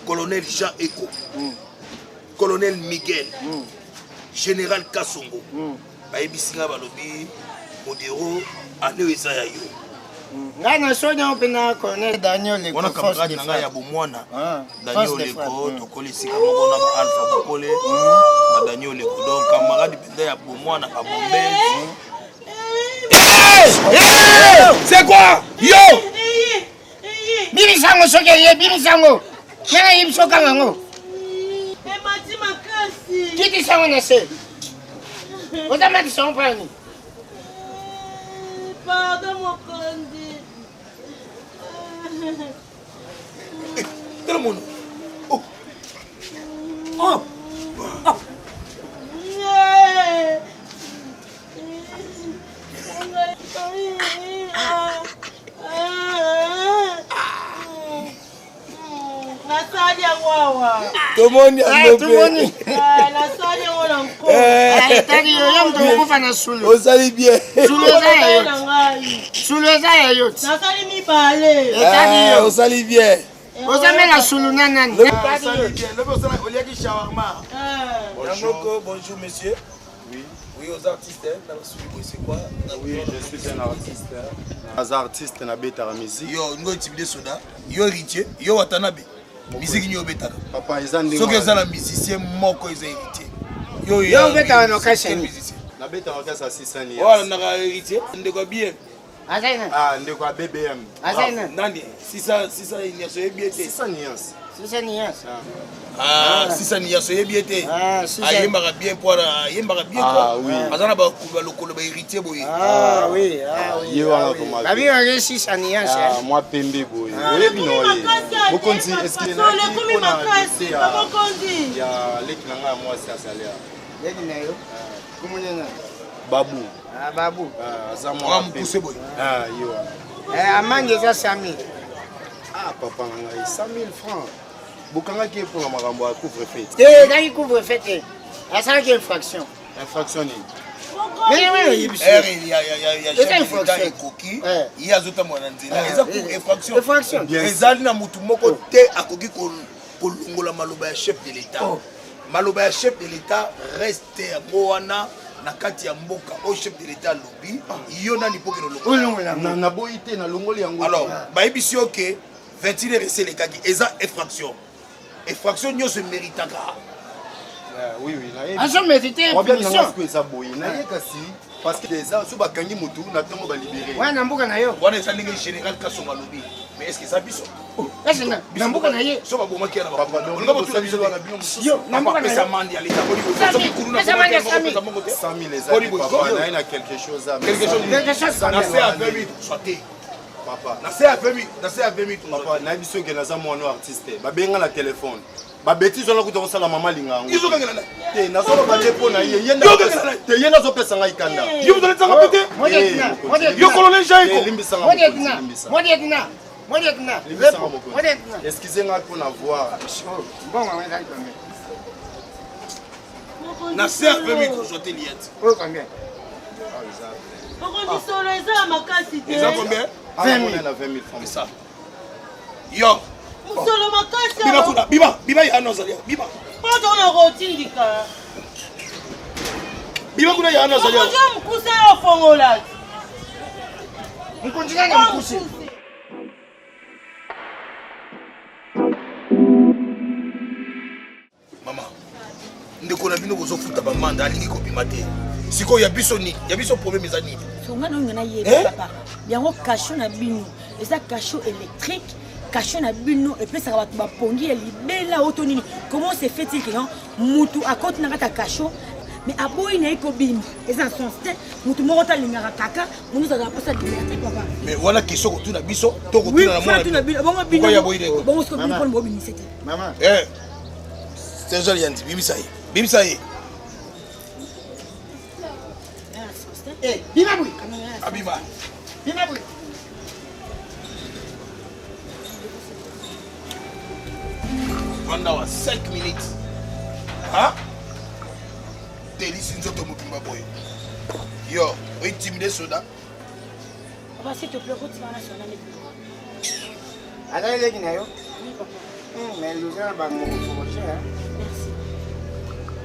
Colonel Jean Eko, Colonel Miguel, Général Kassongo, Baïbisinga Balobi, Modero, Ane Esaya yo. Ngana sonya opena Colonel Daniel Leko. On a camarade nanga ya bomwana. Daniel Leko, tokoli sika moko na ba Alpha Bokole, ba Daniel Leko. Donc camarade penda ya bomwana ba Bombe. C'est quoi? Yo! Bini sango soke ye, bini sango. Nana yim soka ngango. Mati makasi. Kiti sango na se. Oda mati sango pani. Pardon Mokondi. Tout le monde. Oh. Oh. Oh. Tout le monde a bonjour monsieur. Oui, aux artistes, c'est quoi? Oui, je suis un artiste. Un artiste na beta la musique. Yo, ngo tibide soda. Yo héritier, yo watanabe. Musique ni obeta. Papa izandi. So que ça la musicien moko is héritier. Yo beta no kashe musicien. Na beta on kasa 600 ans. Oh, na héritier. Ndeko bien. Azaina. Ah, ndeko BBM. Azaina. Nani? 600 ni so bien. 600 nuances. 600 nuances. Ah, 600 ni so bien té. Ah, 600. Yembaka bien pour yembaka bien quoi. Ah oui. Azana ba lokolo ba héritier boy. Ah oui, ah oui. Yo wana koma. Babi on 600 nuances. Ah, moi pembe boy. Oye bino ye. Mokonzi est-ce qu'il na komi makasi Mokondi. Ya leki nanga moi c'est salaire. Yedi na yo. Kumunena. Babu. Ah babu. Ah, za moi. On pousse boy. Ah, yo. Amande za 100 000. Ah, papa nanga 100 000 francs. Bukanga qui est pour makambo à couvre-feu. Nani couvre-feu. Asa que infraction. Infraction ni. Mais oui, il y a infraction koki. Il y a zota mwana nzela. Eza pour infraction. Infraction. Ezali na mutu moko te akoki kolongola maloba ya chef de l'État. Maloba ya chef de l'État reste wana na kati ya mboka au chef de l'État lobby. Yo nani poke longola. Na boyité na longoli yango. Alors, baibisi OK 21 resté les kaki eza infraction. Effraction, nous se méritons. Oui, azo mérité punition parce que ça so bakangi mutu na tango ba libérer wana mbuka na yo Wana eza ndenge général Kasonga lobi. Mais est-ce que ça biso? est-ce na mbuka na ye So ba boma kia na ba. Papa, donc, Nga botu na biso wana bino. yo na mbuka na Pesa yo mandi ya leta boli. Pesa mandi ya 100 000. 100 000 les amis papa na quelque chose à Quelque chose. quelque chose comme Na ça. c'est à 20 000 sortez. papa Na c'est à 20 000, na c'est à 20 000. papa na biso ke na za mwana artiste ba benga na téléphone ba bêtise on a kuta sala mama linga ngo Ils ont gagné la. te na so ba depo na ye yenda te yenda zo pesa ngai kanda Yo vous allez t'en répéter. Yo colonel Jaiko. limbisanga Modetna. excusez moi pour avoir Bon, on va aller combien? Na c'est à 20 000 sortez liette. Oh, combien? Mokondi solo eza makasi te. Ils ont combien? 20 000 francs C'est ça. Yo. Solo makasi. Biba kuna, biba ya nozalia. Biba. Poto na kotindika. Biba kuna ya nozalia. Mokondi mkuse ofongola. Mkonjikane mkusi. Mama. Ndeko na bino kozofuta ba manda alingi kobima te. Siko ya biso ni, ya biso problème eza nini? songa no ngana ye papa yango cachot na bino eza cachot électrique cachot na bino epesaka bato bapongi ya libela oto nini comment se fait-il que mutu akoti na kata cachot mais aboyi na ekobima eza sens te mutu moko talingaka kaka munu zaka posa liberté papa Mais voilà qui sont tout na biso, to ko oui tuna na fona tu na bino bongo bino bongo sko bino pon bobini c'était Maman. Eh. C'est joli yandi, bimisa ye. Bimisa ye. Eh, bima bui. Abima. Bima bui. Pendant 5 minutes. Hein? Délice nzoto mukimba boy. Yo, intimidé soda. papa s'il te plaît continue na sona les Ada ile kina yo. oui papa Mais l'usine ba mo ko cher. merci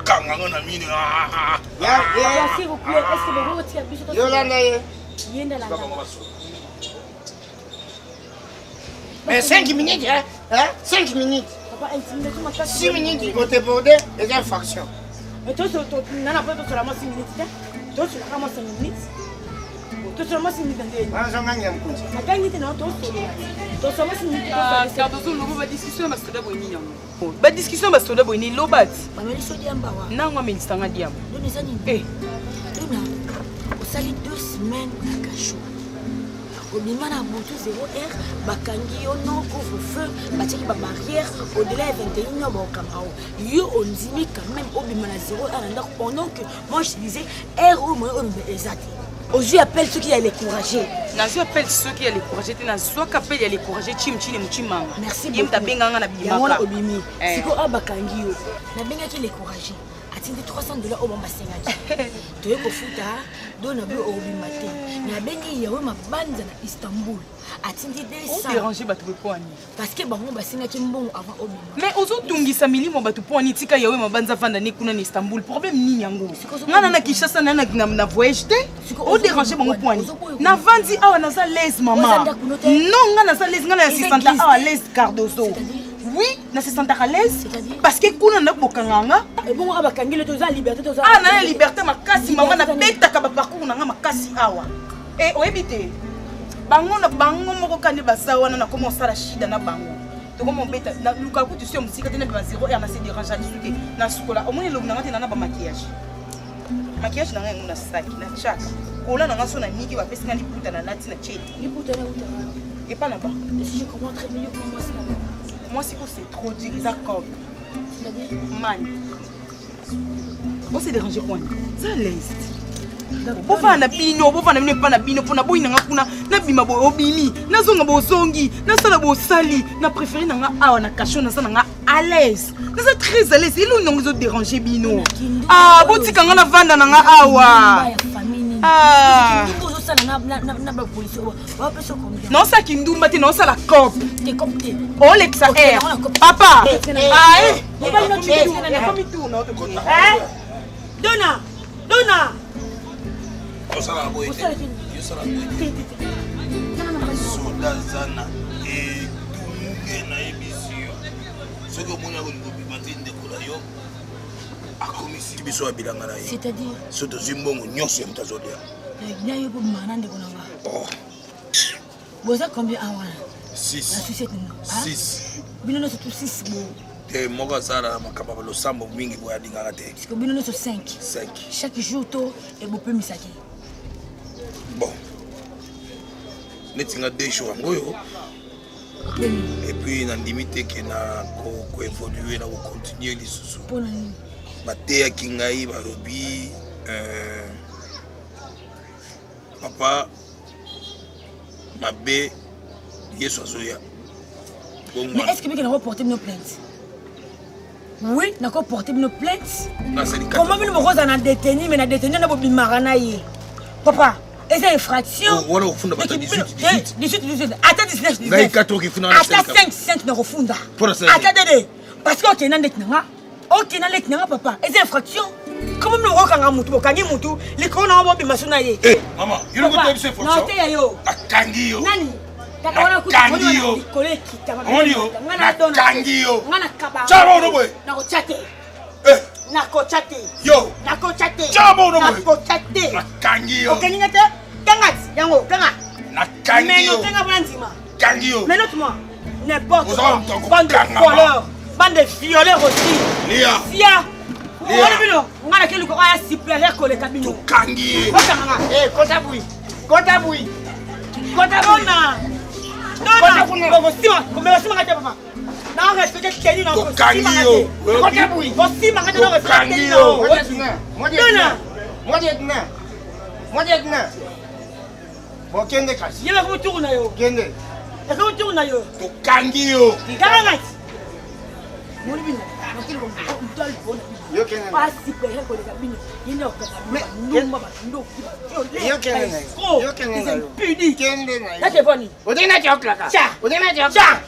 Kanga na mini. Ya, s'il vous plaît est-ce que bongo tia biso yo landa ye. yenda la Mais 5 minutes hein? Hein? 5 minutes. papa intimidation makasi 6 minutes côté bordé, les infractions. mais toi nana pas toi seulement 6 minutes toi tu l'as 5 minutes toi seulement 6 minutes Wana zonga ngam kunzi. akangi te na toi seulement 6 minutes Cardozo lobo ba discussion ba soda boyini yango. Ba discussion ba soda boyini lobati. bameli so diamba wa Nango amenisanga diamo. dona eza nini Eh, dona osali 2 semaines na cachot obima na butu 0 heure bakangi yo non couvre-feu batiaki babarrière au-delà ya 21 heures baokama yo ondimi quand même obima na 0 heure na ndako pendant que moi je disais heure oyo moye oyo eza te ozwi appelle soki ya lécouragé nazo appelle ceux qui allaient courager te nazo appelle ya les courager chim chine muchimanga. merci Yem ta benganga na yango na bimaka. obimi Eh. siko oyo bakangi yo nabengaki lécouragé atindi 300 $ oyo bambasengaki toye kofuta do na bio obima te nabengi yawe mabanza na istanbul atindi On 200 déranger bato pe poani. parce que bango basengaki mbongo avant obima Mais ozo tungisa milimo bato poani tika yawe mabanza vanda ne kuna na Istanbul. Problème nini yango? Ngana na Kinshasa na voyage te. O déranger bango poani. Na vandi awa naza l'aise maman. Non ngana naza l'aise ngana ya assistante la awa l'aise Cardozo. Oui, na se sentir à l'aise parce que kuna na bokanganga. ebongo oyo bakangi le toza liberté toza Ah na liberté makasi maman na betaka ba parcours na nga makasi awa. Eh oyebi bango na bango moko kande basa wana na comment ça la shida na bango. To comment beta na lukaku tu sais musika tena ba 0 heure na se déranger du tout na sukola. Au moins le na ngati na ba maquillage. Maquillage na nga na sac na chaka. Kola na nga so na niki ba pesa ngani puta na lati na cheti. liputa na uta Et pas là-bas. et si je comprends très bien pour moi c'est là-bas Moi c'est trop dur, ils accordent. c'est-à-dire Man. On s'est dérangé pour moi. Ça l'aise. Bova na bino, bova na bino pa na bino pona boyi nanga kuna na bima bo obimi, na zonga bo zongi, na sala bo sali, na préféré nanga awa na cachot na sala nanga à l'aise. Na ça très à l'aise, ils n'ont pas dérangé bino. Ah, botika nga na vanda nanga awa. Ah. Non ça qui ndumba te non ça la cop. Oh l'exa air. Papa. Ah eh. Donna Donna Osala boy. Osala boy. Soda zana et tunge na ebisio. soki omoni akolinga obima te ndeko na yo akomisi biso ya bilanga na ye c'est-à-dire so tozwi mbongo nyonso ya moto azolia na yo kobima na ndeko na nga boza combien awana la 6 société non 6 bino nyonso to 6 bo te moko azala makambo ya losambo mingi boye alingaka te parce que bino nyonso 5 5 chaque jour to ebopemisaki bon neti nga 2 jours yango oyo et puis nandimi te ke na koévolue na kocontinue lisusu mpona nini bateyaki ngai balobi papa mabe yesu azoya mais est-ce que meke nako porter bino plainte oui nako porter bino plainte comment bino bokoza na détenu mais na détenu na bobimaka na ye papa eza infraction wana kofunda bata 18 ata 19 ngai 4 okifunda ata 5 nakofunda ata dede parce que okenda ndeti nanga okenda ndeti nanga papa eza infraction comment bino bokokanga mutu bokangi mutu likolo nango bobima so na ye mama yo ngote biso infraction naoteya yo akangi yo nani nakangi yo nakangi yo chaba ono boye nakotya te yo nakotya te chaba ono boye nakotya te nakangi yo okeninga te kangati yango kanga nakangi yo tenga bona ndima kangi yo mais note-moi n'importe Vous quoi avez entendu bande de Kangama. voleurs bande de violeurs aussi Lia sia ona bino ngana ke luko aya supérieur koleka bino kangi ye okanga kota bui kota bui kota bona non bosima bosima ngate papa na respecte keni na kangi yo kota bui bosima ngate na kangi yo Moderne. Bon, kende kasi. yeba ko tukuna yo Kende. e ko tukuna yo to kangi yo kangati moni bino nakili ko mutali bona Yo kende. pas supérieur koleka bino yene okaka ndumba bando Yo kende. Yo kende. pudi Kende na. Lâchez Bonnie. Odena joklaka. Cha. Odena joklaka. Cha.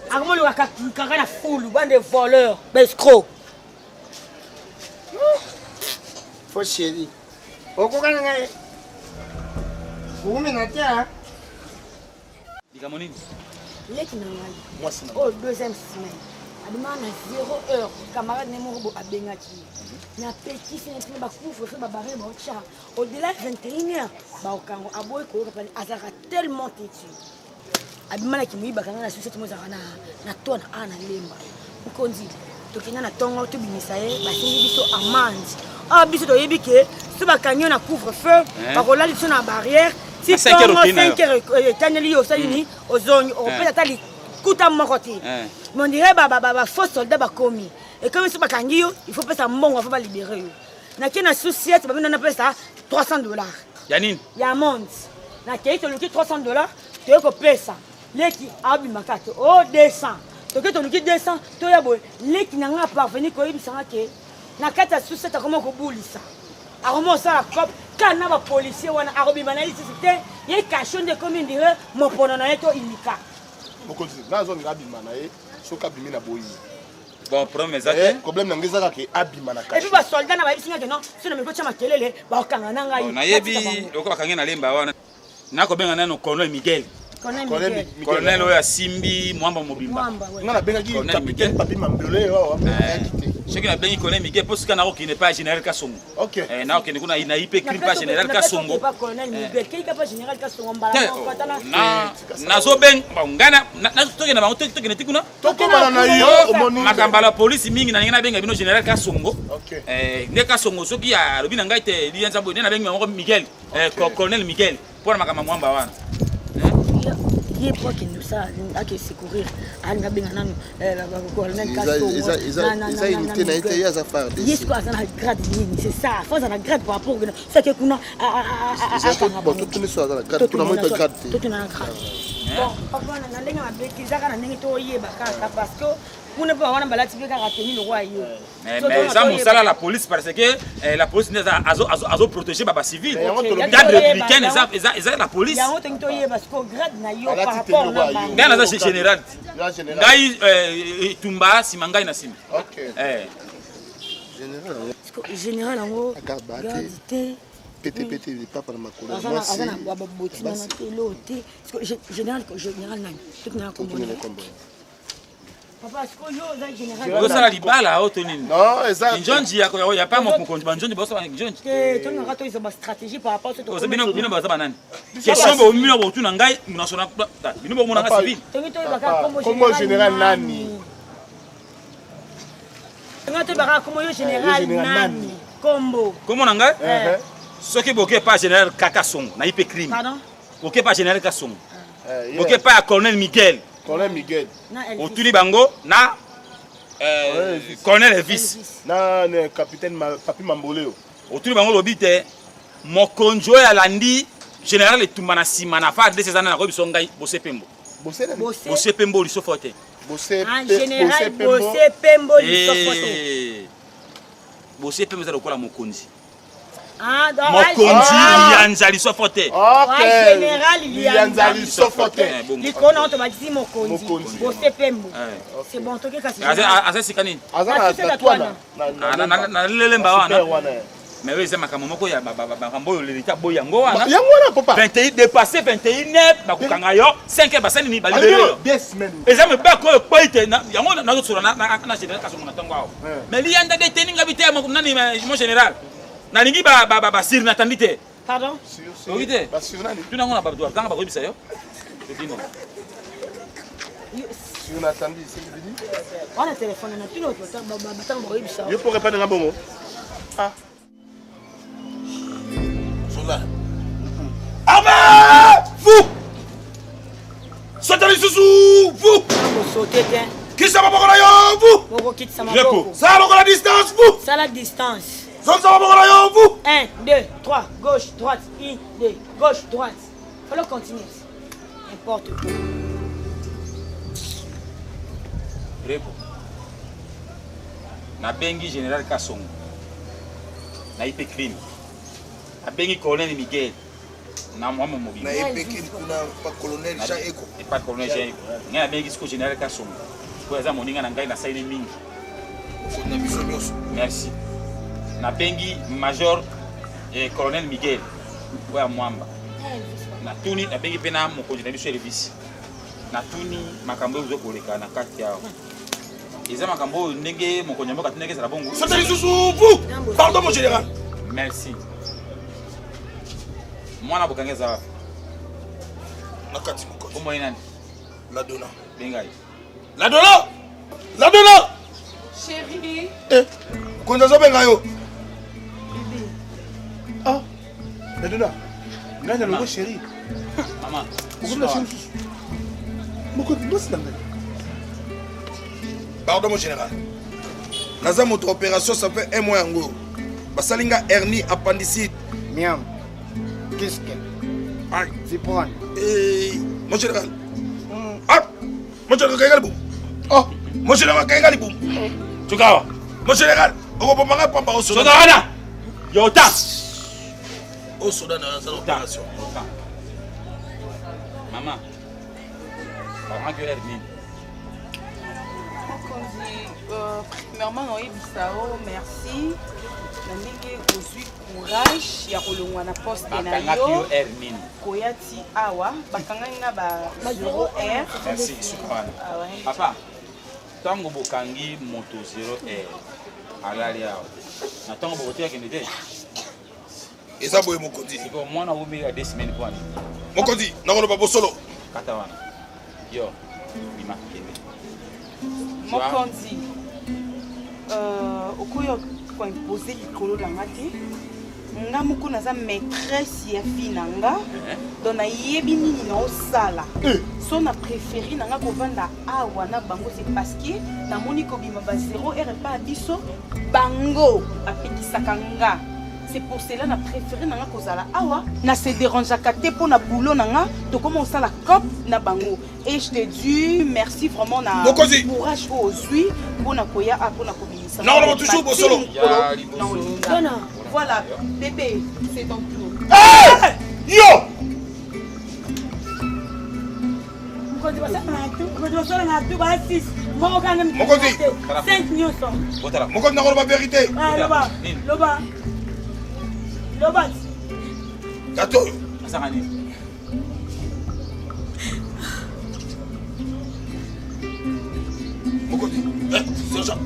Armand le kaka na foule, bande de voleurs, escrocs. Fo chéri. Okokana ngai. Kuume na tia. Digamo nini? Leki na ngai. moi c'est Oh, deuxième semaine. Adima na 0 heure, camarade ne moko abengaki. Na petit fenêtre ba couvre feu ba barre ba cha. Au-delà 21h, ba okango aboy ko ka azaka tellement têtu. Adima na kimuiba kana na société mozaka na tona ana lemba. Ukonzi. Tokina na tongo to binisa ye, ba singi biso amende. Ah biso to yebike, so ba kanyo na couvre feu, ba kolali biso na barrière. Si 5 heures taneli yo salini ozongi opeta tali kuta moko te. Mais on dirait faux soldat ba komi. Et comme si ba kangi yo, il faut pas ça mbongo, il faut pas libérer yo. Na kena société ba bino na pesa $300. Yanine. Ya monde. Na kei to luki $300, to ko pesa. Leki abi makato. Oh 200. To luki 200, to ya boy. Leki na nga parvenir ko yibisanga ke na kata société comment ko bulisa. Aroma ça la cop kana ba policier wana arobima na société, ye cachon de commune dire mon pona na eto inika. mokonzi nazonga abima na ye soki abimi na boyi Bon, problème ezate. problème nango ezaka ke abima na Et puis kashi ba soldat na ba bisinga que non, si na mikocha makelele ba okanga na ngai. Na yebi loko bakange na lemba wana. Nako benga nano Colonel Miguel. Colonel oya Simbi Mwamba Mobimba. nga nabengaki Colonel capitaine Miguel. papi mamblole awa akite Soki na bengi Colonel Miguel parce que na ko n'est pas général Kasongo. ok Na ko ne kuna ina ipe crime pas général Kasongo. Pas colonel Miguel, qui pas général Kasongo mbala patala. Na zo beng ngana na toke na bango toke na tikuna. tokobana na yo omoni Makamba la police mingi na ngena benga bino général Kasongo. ok Ne Kasongo soki ya lobi na ngai te lianza boy na bengi bango Miguel. Colonel Miguel. Pour makamba Mwamba wana. Il est qui nous ça à qui secourir à ngabinga nanu colonel Kasongo. eza unité na ete ya zafare Yes quoi ça na grade nini, c'est ça. Faut ça na grade par rapport que ça que kuna totuni so aza na grade kuna moto grade te tout na grade. Bon, papa na ndenge mabeki zaka na ndenge to yeba kaka parce que kuna pa wana balati beka ka tenir le roi yo. Mais ça mosala la police parce que la police azo protéger baba civil. Garde républicaine eza la police. Yango tengi to yeba parce que grade na yo par rapport na ba. Ngai naza général. ya général Ngai tumba sima ngai na sima. ok Général yango Agaba te. garde te. pete papa na makolo Azana baba botina na telo te. Général nani? Tout na totuni kombo. le kombo Papa, est-ce que yo za général? Yo sala libala auto nini? Non, exact. Njonji ya pas mon konji, njonji boso njonji. Que ton ngaka ils ont ma stratégie par rapport à ce Oza bino baza banani. Question bo mino bo tuna ngai national bino bo mona nga civil. Tongi to baka Comme général nani? Tongi to baka comme yo général nani? Combo. Comment nanga? Soki boke pas général Kaka Song na ipe crime. Pardon? Boke pas général Kaka Song. Boke pas colonel Miguel. Colonel Miguel. Otuli bango na colonel Elvis. Na capitaine Papi Mamboleo. Otuli bango lobite mokonjo ya landi général etumba na sima na fa de ces années na ko biso ngai Bose Pembo. Bose Pembo li sofote. En général Bose Pembo li sofote. Bose Pembo za lokola mokonzi. Ah, donc mokonzi lianzali sofote. Général lianzali sofote. L'icône on te m'a dit mokonzi. Bose Pembo. C'est bon, toi qu'est-ce que c'est? Asa sikani. Asa na lelemba wana. Mais oui, c'est ma maman ya bakambo l'État boy yango wana. Yango na papa. 21 dépassé 21 bakukanga yo 5 basani ni balibere. Des semaines. Ezame ba ko poite na yango na tsura na général kasongo na tango awo. Mais li yanda de teninga bité nani mon général. Na lingi ba sir na tandite. Pardon? Oui té. Ba sir nani? Tu nango na babdo kanga ba ko bisa yo. Dino. Sur na tandi, c'est dit. On a téléphone na tu l'autre temps ba ba bisa. Je pourrais pas de ngabongo. Ah. Armée! Vous! Sautez sous vous! Sauter, qui ça va pas yo vous? Boko quitte ça ma boko. Ça va la distance vous? Ça la distance. Ça va pas yo vous? 1, 2, 3, gauche, droite, 1, 2, gauche, droite. Faut le continuer. N'importe quoi. Rebo. Na bengi général Kasongo. Na ipe crime. Na bengi colonel Miguel. Na mwamo mobile. Na ipe crime kuna pa colonel Jean Eko. Et pas colonel Jean Eko. Na bengi siko général Kasongo. Kwa za moninga na ngai na saine mingi. Kona biso nyonso. Merci. Na bengi major et colonel Miguel. Kwa mwamba. Na tuni na bengi pena mokonzi na biso Elvis. Na tuni makambo zo koleka na kati yao. Eza makambo ndenge mokonzi mboka tindeke za bongo. Sautez sous vous! Pardon mon général. Merci. Mwana bokangeza wapi? Nakati moko. Komo nani? La donna. Bengai. La donna! La donna! Chérie. Konza zo benga yo. Ah. La donna. Ngana longo chérie. Maman. Pourquoi la chérie? Moko boss na ngai. Pardon mon général. Naza moto opération ça fait 1 mois yango. Basalinga hernie appendicite. Miam. Qu'est-ce que? Aïe. Zipon. Mon général. Ah. Mon général kaygali boum. Oh. Mon général kaygali boum. Tukawa. Mon général. Oko pomanga pamba au soda. Soda Yota. Au soda dans la opération. Maman. Maman que hernie. Premièrement, merci. Namiki ozui courage ya kolongwa na poste na yo. Koyati awa bakanga nga ba 0R. Merci Sukwana. Papa. Tango bokangi moto 0R. Alali awa. Na tango bokotia kendete. Eza boye mokonzi. Iko mwana umi ya 2 semaines kwani. Mokonzi, nakolo babo solo. Kata wana. Yo. Bima kende. Mokonzi. Okoyo kwa imposer likolo na ngati. Nga moko naza maîtresse ya fille nanga. Donc nayebi nini na osala. So na préféré nanga kovanda awa na bango c'est parce que namoni ko bima ba 0R pas biso bango apekisaka nga. C'est pour cela na préféré nanga kozala awa na se dérange te pour na boulot nanga to comment on la cop na bango et je te dis merci vraiment na courage ozui pour na koya pour na kobimisa non on va toujours bo solo non voilà bébé c'est ton tour yo Mokonzi basala na tu ba 6 moko ngam Mokonzi 5 nyonso Mokonzi nakolo ba vérité loba Lobat. Gato. Asakani. Mokote. Sergent.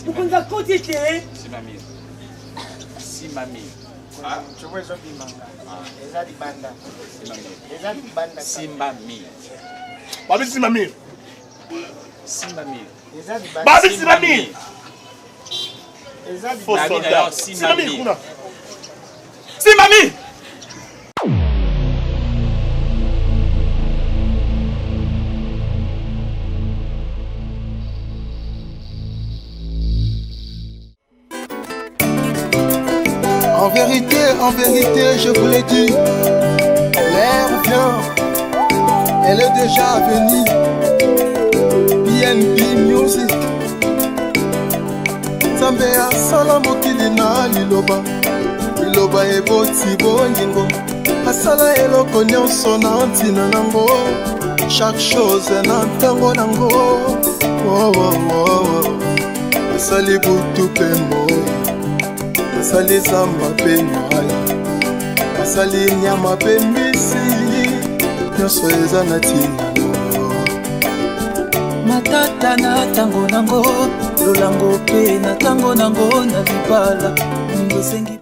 Ukunza koti te. Si mamie. Simbami. Babi Simami. Simbami. Babi Simami. Faux Babi soldat. d'ailleurs, Simami. Simami. Kuna. Simami. En vérité, je vous l'ai dit, l'heure vient, elle est déjà venue. BNB Music, Nzambe asala mokili na liloba, liloba eboti bolingo, asala eloko nyonso na ntina nango, chaque chose na ntango nango. Oh, oh, oh, oh. Asali butu pe moi, asali zamba pe maya, asali nyama pe mbisi, nyonso eza na ntina nango. Matata na tango nango, lolango pe na tango nango na libala, ningo sengi.